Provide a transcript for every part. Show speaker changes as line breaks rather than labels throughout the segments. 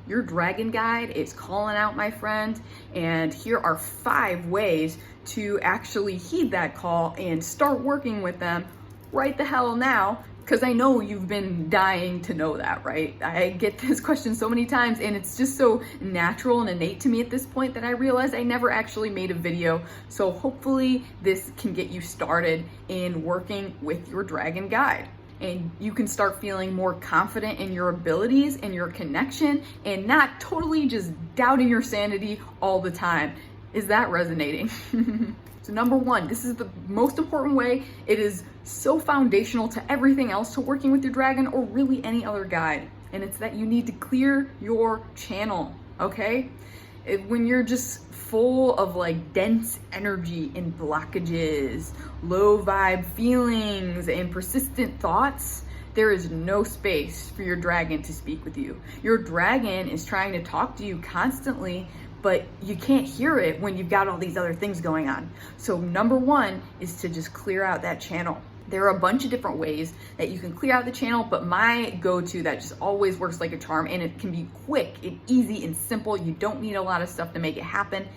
Your dragon guide is calling out, my friend, and here are 5 ways to actually heed that call and start working with them right the hell now, because I know you've been dying to know that, right? I get this question so many times, and it's just so natural and innate to me at this point that I realized I never actually made a video. So hopefully this can get you started in working with your dragon guide, and you can start feeling more confident in your abilities and your connection and not totally just doubting your sanity all the time. Is that resonating? So number 1, this is the most important way. It is so foundational to everything else, to working with your dragon or really any other guide. And it's that you need to clear your channel, okay? When you're just full of like dense energy and blockages, low vibe feelings, and persistent thoughts, there is no space for your dragon to speak with you. Your dragon is trying to talk to you constantly, but you can't hear it when you've got all these other things going on. So number 1 is to just clear out that channel. There are a bunch of different ways that you can clear out the channel, but my go-to that just always works like a charm, and it can be quick and easy and simple. You don't need a lot of stuff to make it happen.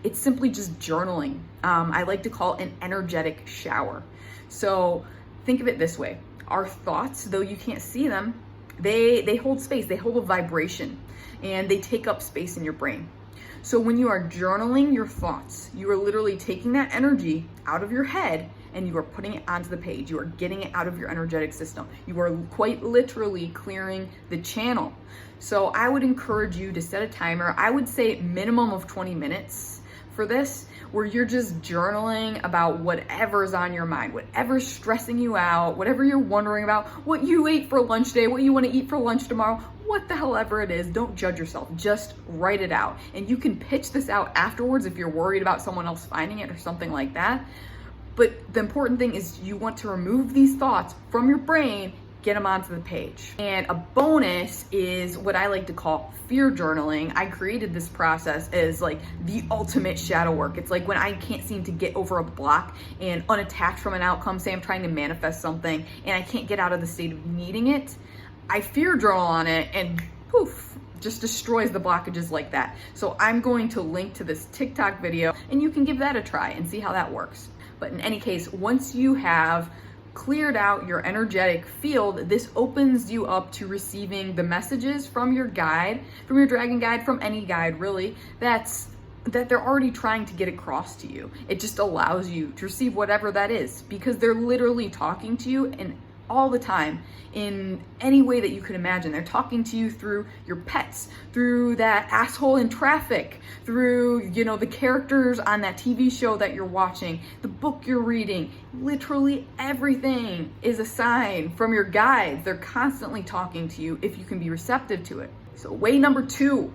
It's simply just journaling. I like to call it an energetic shower. So think of it this way. Our thoughts, though you can't see them, they hold space, they hold a vibration, and they take up space in your brain. So when you are journaling your thoughts, you are literally taking that energy out of your head and you are putting it onto the page. You are getting it out of your energetic system. You are quite literally clearing the channel. So I would encourage you to set a timer. I would say minimum of 20 minutes for this, where you're just journaling about whatever's on your mind, whatever's stressing you out, whatever you're wondering about, what you ate for lunch today, what you want to eat for lunch tomorrow, what the hell ever it is. Don't judge yourself, just write it out. And you can pitch this out afterwards if you're worried about someone else finding it or something like that. But the important thing is you want to remove these thoughts from your brain, get them onto the page. And a bonus is what I like to call fear journaling. I created this process as like the ultimate shadow work. It's like when I can't seem to get over a block and unattach from an outcome, say I'm trying to manifest something and I can't get out of the state of needing it, I fear journal on it and poof, just destroys the blockages like that. So I'm going to link to this TikTok video and you can give that a try and see how that works. But in any case, once you have cleared out your energetic field, this opens you up to receiving the messages from your guide, from your dragon guide, from any guide really, that they're already trying to get across to you. It just allows you to receive whatever that is, because they're literally talking to you and all the time in any way that you could imagine. They're talking to you through your pets, through that asshole in traffic, through, you know, the characters on that TV show that you're watching, the book you're reading. Literally everything is a sign from your guides. They're constantly talking to you if you can be receptive to it. So way number 2,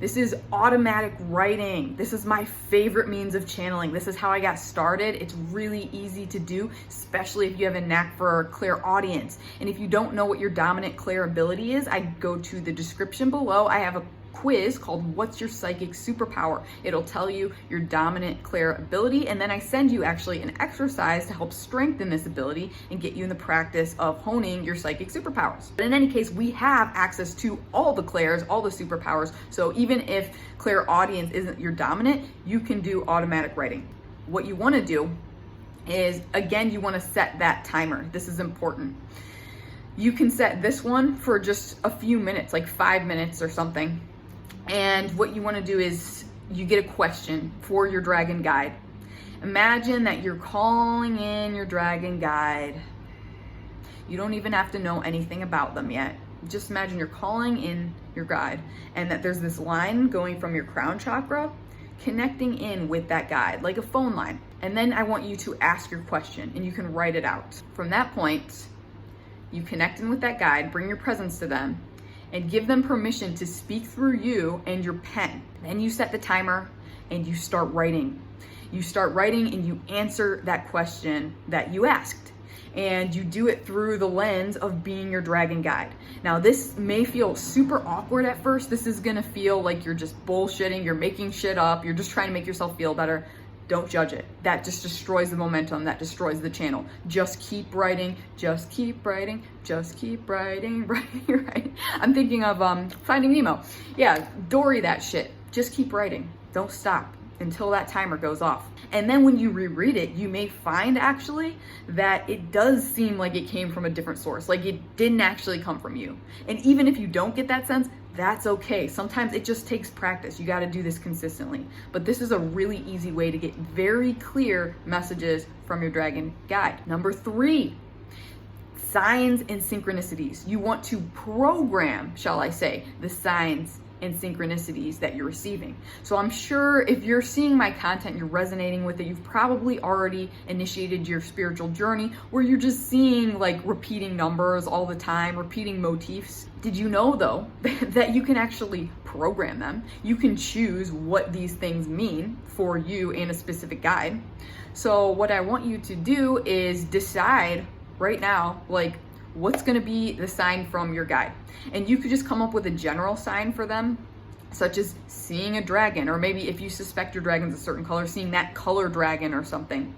this is automatic writing. This is my favorite means of channeling. This is how I got started. It's really easy to do, especially if you have a knack for clairaudience. And if you don't know what your dominant clair ability is, I go to the description below. I have a quiz called What's Your Psychic Superpower? It'll tell you your dominant clair ability, and then I send you actually an exercise to help strengthen this ability and get you in the practice of honing your psychic superpowers. But in any case, we have access to all the clairs, all the superpowers, so even if clairaudience isn't your dominant, you can do automatic writing. What you want to do is, again, you want to set that timer. This is important. You can set this one for just a few minutes, like 5 minutes or something. And what you want to do is you get a question for your dragon guide. Imagine that you're calling in your dragon guide. You don't even have to know anything about them yet. Just imagine you're calling in your guide and that there's this line going from your crown chakra connecting in with that guide, like a phone line. And then I want you to ask your question and you can write it out. From that point, you connect in with that guide, bring your presence to them, and give them permission to speak through you and your pen. Then you set the timer and you start writing. You start writing and you answer that question that you asked. And you do it through the lens of being your dragon guide. Now, this may feel super awkward at first. This is gonna feel like you're just bullshitting, you're making shit up, you're just trying to make yourself feel better. Don't judge it. That just destroys the momentum, that destroys the channel. Just keep writing, just keep writing, just keep writing, writing. I'm thinking of Finding Nemo. Yeah, Dory that shit. Just keep writing. Don't stop until that timer goes off. And then when you reread it, you may find actually that it does seem like it came from a different source, like it didn't actually come from you. And even if you don't get that sense, that's okay. Sometimes it just takes practice. You got to do this consistently. But this is a really easy way to get very clear messages from your dragon guide. Number 3, signs and synchronicities. You want to program, shall I say, the signs and synchronicities that you're receiving. So I'm sure if you're seeing my content, you're resonating with it, you've probably already initiated your spiritual journey where you're just seeing like repeating numbers all the time, repeating motifs. Did you know though that you can actually program them? You can choose what these things mean for you in a specific guide. So what I want you to do is decide right now, like, what's going to be the sign from your guide. And you could just come up with a general sign for them, such as seeing a dragon, or maybe if you suspect your dragon's a certain color, seeing that color dragon or something.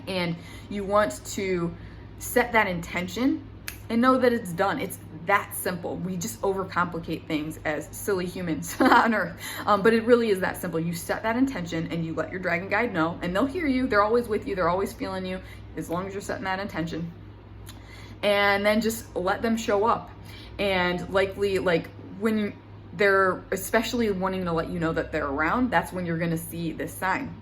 And you want to set that intention and know that it's done. It's that simple. We just overcomplicate things as silly humans on Earth. But it really is that simple. You set that intention and you let your dragon guide know, and they'll hear you. They're always with you. They're always feeling you, as long as you're setting that intention. And then just let them show up. And likely, like when they're especially wanting to let you know that they're around, that's when you're going to see this sign.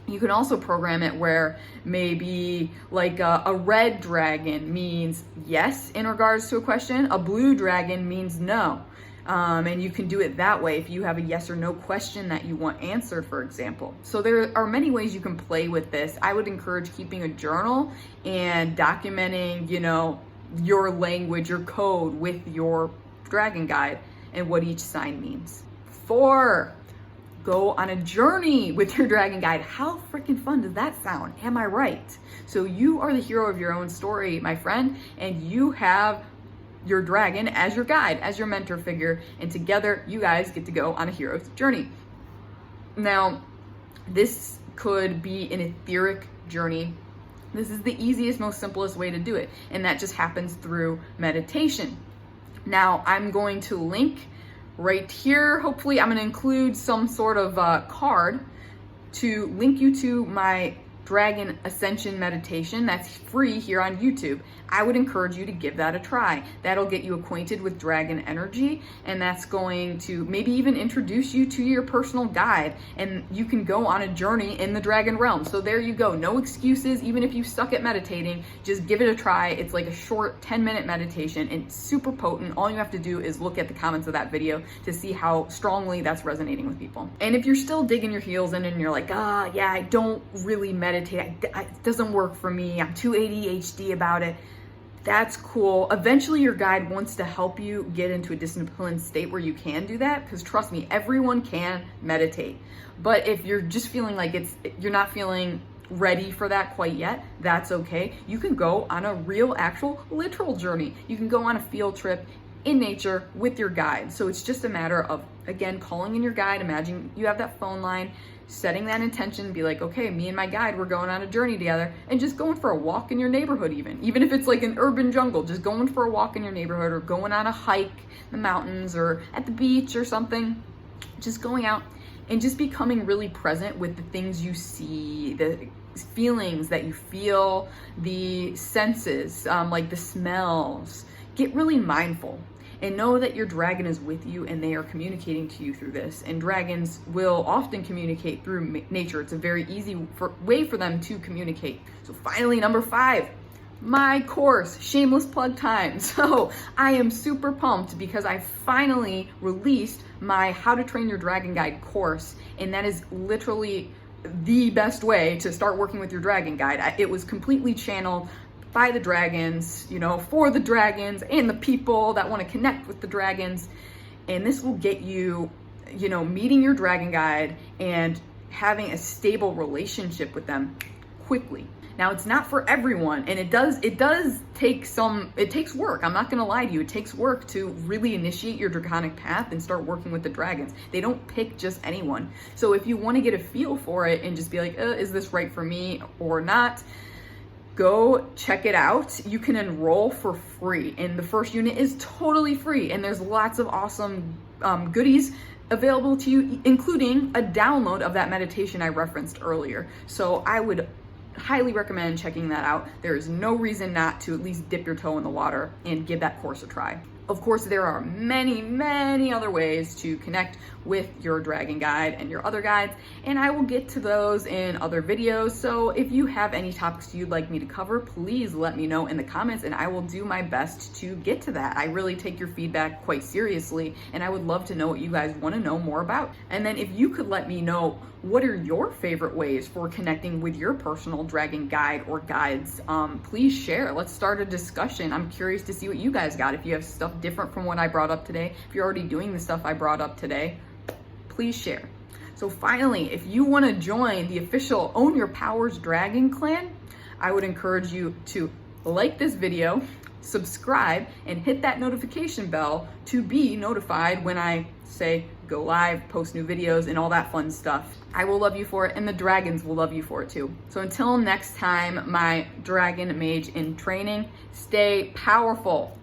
You can also program it where maybe like a red dragon means yes in regards to a question, a blue dragon means no. And you can do it that way if you have a yes or no question that you want answered, for example. So there are many ways you can play with this. I would encourage keeping a journal and documenting, you know, your language, your code with your dragon guide and what each sign means. 4, go on a journey with your dragon guide. How freaking fun does that sound? Am I right? So you are the hero of your own story, my friend, and you have your dragon as your guide, as your mentor figure, and together you guys get to go on a hero's journey. Now, this could be an etheric journey. This is the easiest, most simplest way to do it, and that just happens through meditation. Now, I'm going to link right here. Hopefully, I'm going to include some sort of card to link you to my Dragon Ascension meditation that's free here on YouTube. I would encourage you to give that a try. That'll get you acquainted with dragon energy, and that's going to maybe even introduce you to your personal guide, and you can go on a journey in the dragon realm. So there you go. No excuses. Even if you suck at meditating, just give it a try. It's like a short 10-minute meditation and super potent. All you have to do is look at the comments of that video to see how strongly that's resonating with people. And if you're still digging your heels in and you're like, yeah, I don't really meditate, it doesn't work for me, I'm too ADHD about it, that's cool. Eventually your guide wants to help you get into a disciplined state where you can do that, because trust me, everyone can meditate. But if you're just feeling like you're not feeling ready for that quite yet, that's okay. You can go on a real, actual, literal journey. You can go on a field trip in nature with your guide. So it's just a matter of, again, calling in your guide. Imagine you have that phone line, setting that intention, be like, okay, me and my guide, we're going on a journey together, and just going for a walk in your neighborhood, even if it's like an urban jungle, just going for a walk in your neighborhood, or going on a hike in the mountains or at the beach or something. Just going out and just becoming really present with the things you see, the feelings that you feel, the senses, like the smells. Get really mindful. And know that your dragon is with you and they are communicating to you through this. And dragons will often communicate through nature. It's a very easy way for them to communicate. So finally, number 5, my course, shameless plug time. So I am super pumped because I finally released my How to Train Your Dragon Guide course. And that is literally the best way to start working with your dragon guide. It was completely channeled by the dragons, for the dragons and the people that want to connect with the dragons. And this will get you, meeting your dragon guide and having a stable relationship with them quickly. Now, it's not for everyone, and it does take it takes work. I'm not gonna lie to you. It takes work to really initiate your draconic path and start working with the dragons. They don't pick just anyone. So if you want to get a feel for it and just be like, is this right for me or not? Go check it out. You can enroll for free, and the first unit is totally free, and there's lots of awesome goodies available to you, including a download of that meditation I referenced earlier. So I would highly recommend checking that out. There is no reason not to at least dip your toe in the water and give that course a try. Of course, there are many, many other ways to connect with your dragon guide and your other guides, and I will get to those in other videos. So if you have any topics you'd like me to cover, please let me know in the comments, and I will do my best to get to that. I really take your feedback quite seriously, and I would love to know what you guys want to know more about. And then if you could let me know, what are your favorite ways for connecting with your personal dragon guide or guides? Please share. Let's start a discussion. I'm curious to see what you guys got. If you have stuff different from what I brought up today, if you're already doing the stuff I brought up today, please share. So finally, if you want to join the official Own Your Powers Dragon Clan, I would encourage you to like this video, subscribe, and hit that notification bell to be notified when I say go live, post new videos, and all that fun stuff. I will love you for it, and the dragons will love you for it too. So until next time, my dragon mage in training, stay powerful.